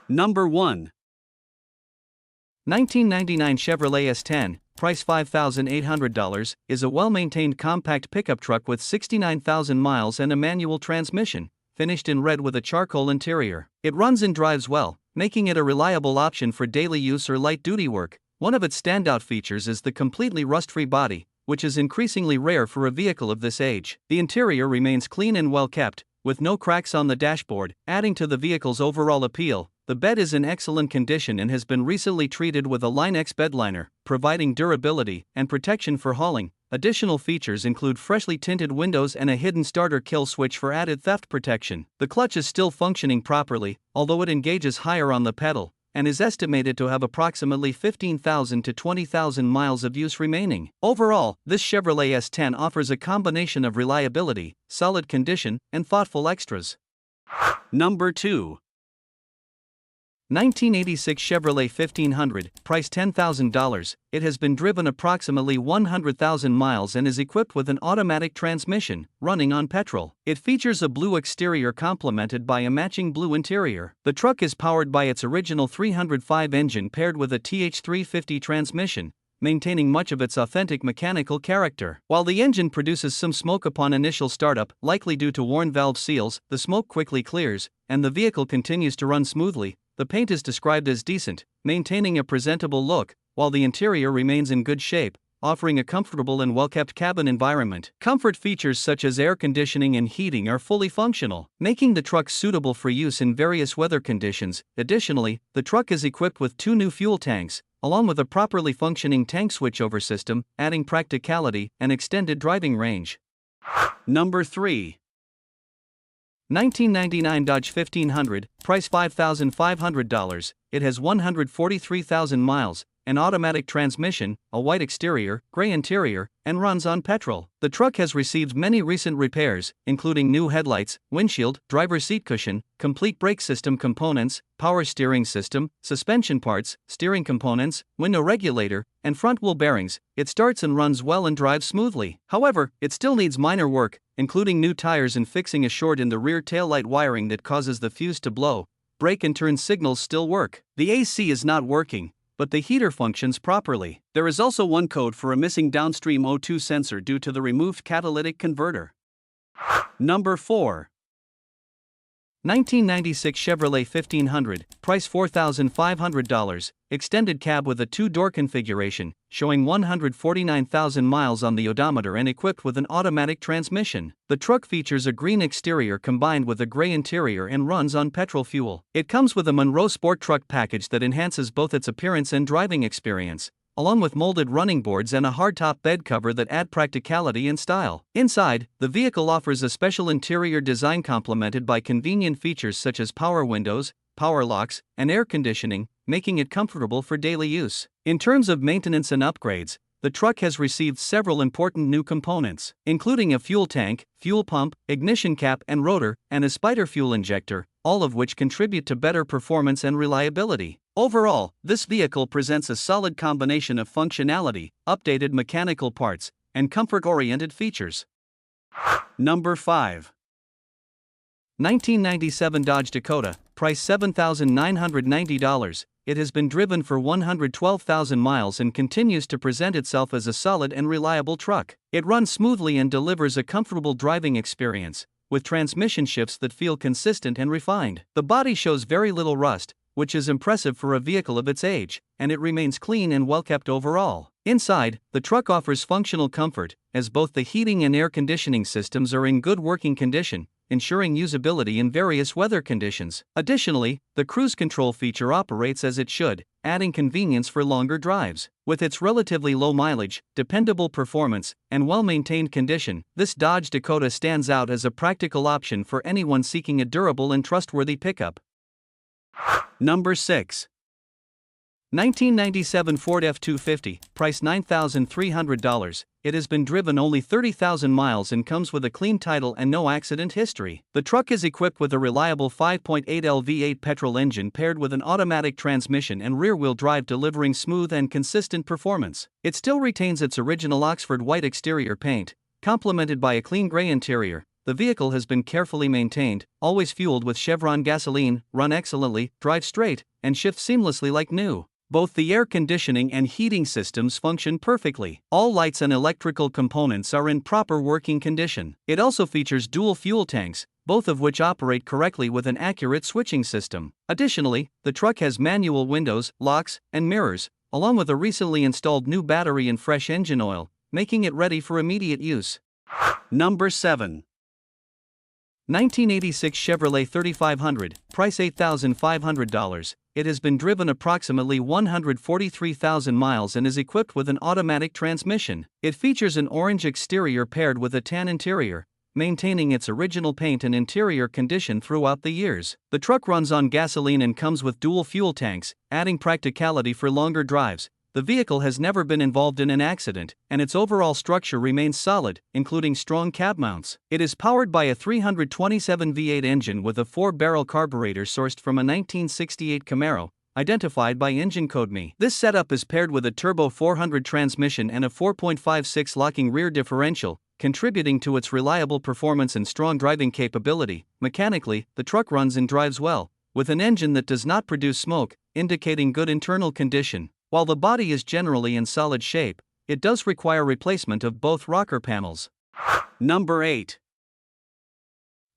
Number 1. 1999 Chevrolet S10, price $5,800, is a well-maintained compact pickup truck with 69,000 miles and a manual transmission, finished in red with a charcoal interior. It runs and drives well, making it a reliable option for daily use or light-duty work. One of its standout features is the completely rust-free body, which is increasingly rare for a vehicle of this age. The interior remains clean and well-kept, with no cracks on the dashboard, adding to the vehicle's overall appeal. The bed is in excellent condition and has been recently treated with a Line-X bed liner, providing durability and protection for hauling. Additional features include freshly tinted windows and a hidden starter kill switch for added theft protection. The clutch is still functioning properly, although it engages higher on the pedal, and is estimated to have approximately 15,000 to 20,000 miles of use remaining. Overall, this Chevrolet S10 offers a combination of reliability, solid condition, and thoughtful extras. Number 2. 1986 Chevrolet 1500, price $10,000. It has been driven approximately 100,000 miles and is equipped with an automatic transmission, running on petrol. It features a blue exterior complemented by a matching blue interior. The truck is powered by its original 305 engine paired with a TH350 transmission, maintaining much of its authentic mechanical character. While the engine produces some smoke upon initial startup, likely due to worn valve seals, the smoke quickly clears, and the vehicle continues to run smoothly. The paint is described as decent, maintaining a presentable look, while the interior remains in good shape, offering a comfortable and well-kept cabin environment. Comfort features such as air conditioning and heating are fully functional, making the truck suitable for use in various weather conditions. Additionally, the truck is equipped with 2 new fuel tanks, along with a properly functioning tank switchover system, adding practicality and extended driving range. Number 3. 1999 Dodge 1500, price $5,500. It has 143,000 miles, an automatic transmission, a white exterior, gray interior, and runs on petrol. The truck has received many recent repairs, including new headlights, windshield, driver's seat cushion, complete brake system components, power steering system, suspension parts, steering components, window regulator, and front wheel bearings. It starts and runs well and drives smoothly. However, it still needs minor work, including new tires and fixing a short in the rear taillight wiring that causes the fuse to blow. Brake and turn signals still work. The AC is not working, but the heater functions properly. There is also one code for a missing downstream O2 sensor due to the removed catalytic converter. Number 4. 1996 Chevrolet 1500, price $4,500, extended cab with a 2-door configuration, showing 149,000 miles on the odometer and equipped with an automatic transmission. The truck features a green exterior combined with a gray interior and runs on petrol fuel. It comes with a Monroe Sport Truck package that enhances both its appearance and driving experience, along with molded running boards and a hardtop bed cover that add practicality and style. Inside, the vehicle offers a special interior design complemented by convenient features such as power windows, power locks, and air conditioning, making it comfortable for daily use. In terms of maintenance and upgrades, the truck has received several important new components, including a fuel tank, fuel pump, ignition cap and rotor, and a spider fuel injector, all of which contribute to better performance and reliability. Overall, this vehicle presents a solid combination of functionality, updated mechanical parts, and comfort-oriented features. Number 5. 1997 Dodge Dakota, price $7,990. It has been driven for 112,000 miles and continues to present itself as a solid and reliable truck. It runs smoothly and delivers a comfortable driving experience, with transmission shifts that feel consistent and refined. The body shows very little rust, which is impressive for a vehicle of its age, and it remains clean and well-kept overall. Inside, the truck offers functional comfort, as both the heating and air conditioning systems are in good working condition, ensuring usability in various weather conditions. Additionally, the cruise control feature operates as it should, adding convenience for longer drives. With its relatively low mileage, dependable performance, and well-maintained condition, this Dodge Dakota stands out as a practical option for anyone seeking a durable and trustworthy pickup. Number 6. 1997 Ford F250, price $9,300. It has been driven only 30,000 miles and comes with a clean title and no accident history. The truck is equipped with a reliable 5.8L V8 petrol engine paired with an automatic transmission and rear-wheel drive, delivering smooth and consistent performance. It still retains its original Oxford white exterior paint, complemented by a clean gray interior, the vehicle has been carefully maintained, always fueled with Chevron gasoline, run excellently, drive straight, and shift seamlessly like new. Both the air conditioning and heating systems function perfectly. All lights and electrical components are in proper working condition. It also features dual fuel tanks, both of which operate correctly with an accurate switching system. Additionally, the truck has manual windows, locks, and mirrors, along with a recently installed new battery and fresh engine oil, making it ready for immediate use. Number 7. 1986 Chevrolet 3500, price $8,500. It has been driven approximately 143,000 miles and is equipped with an automatic transmission. It features an orange exterior paired with a tan interior, maintaining its original paint and interior condition throughout the years. The truck runs on gasoline and comes with dual fuel tanks, adding practicality for longer drives. The vehicle has never been involved in an accident, and its overall structure remains solid, including strong cab mounts. It is powered by a 327 V8 engine with a 4-barrel carburetor sourced from a 1968 Camaro, identified by engine code ME. This setup is paired with a turbo 400 transmission and a 4.56 locking rear differential, contributing to its reliable performance and strong driving capability. Mechanically, the truck runs and drives well, with an engine that does not produce smoke, indicating good internal condition. While the body is generally in solid shape, it does require replacement of both rocker panels. Number 8.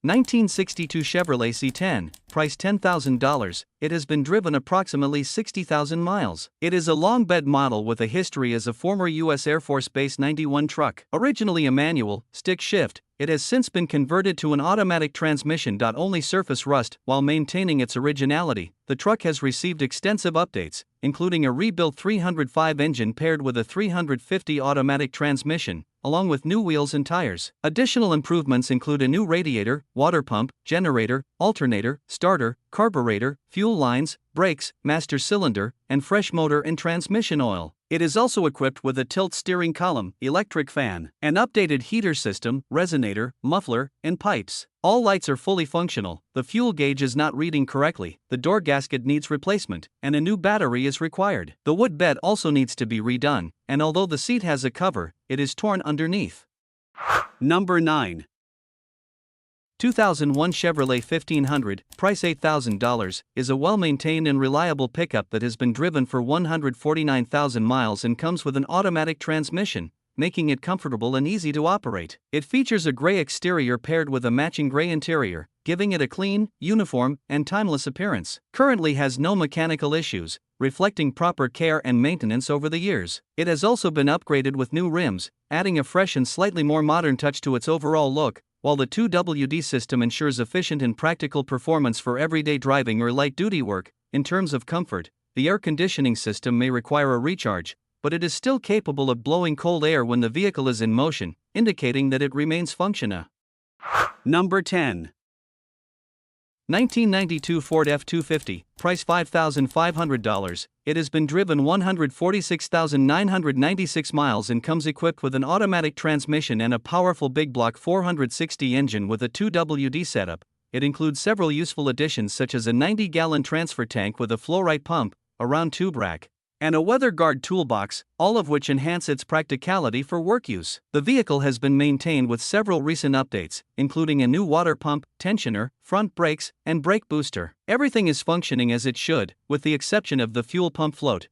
1962 Chevrolet C10, price $10,000. It has been driven approximately 60,000 miles. It is a long bed model with a history as a former U.S. Air Force Base 91 truck. Originally a manual, stick shift, it has since been converted to an automatic transmission. Only surface rust while maintaining its originality. The truck has received extensive updates, including a rebuilt 305 engine paired with a 350 automatic transmission, along with new wheels and tires. Additional improvements include a new radiator, water pump, generator, alternator, starter, carburetor, fuel lines, brakes, master cylinder, and fresh motor and transmission oil. It is also equipped with a tilt steering column, electric fan, an updated heater system, resonator, muffler, and pipes. All lights are fully functional, the fuel gauge is not reading correctly, the door gasket needs replacement, and a new battery is required. The wood bed also needs to be redone, and although the seat has a cover, it is torn underneath. Number 9. 2001 Chevrolet 1500, price $8,000, is a well-maintained and reliable pickup that has been driven for 149,000 miles and comes with an automatic transmission, making it comfortable and easy to operate. It features a gray exterior paired with a matching gray interior, giving it a clean, uniform, and timeless appearance. Currently has no mechanical issues, reflecting proper care and maintenance over the years. It has also been upgraded with new rims, adding a fresh and slightly more modern touch to its overall look, while the 2WD system ensures efficient and practical performance for everyday driving or light-duty work. In terms of comfort, the air conditioning system may require a recharge, but it is still capable of blowing cold air when the vehicle is in motion, indicating that it remains functional. Number 10. 1992 Ford F250, price $5,500. It has been driven 146,996 miles and comes equipped with an automatic transmission and a powerful big block 460 engine with a 2WD setup. It includes several useful additions such as a 90-gallon transfer tank with a flow-right pump, a round tube rack, and a weather guard toolbox, all of which enhance its practicality for work use. The vehicle has been maintained with several recent updates, including a new water pump, tensioner, front brakes, and brake booster. Everything is functioning as it should, with the exception of the fuel pump float,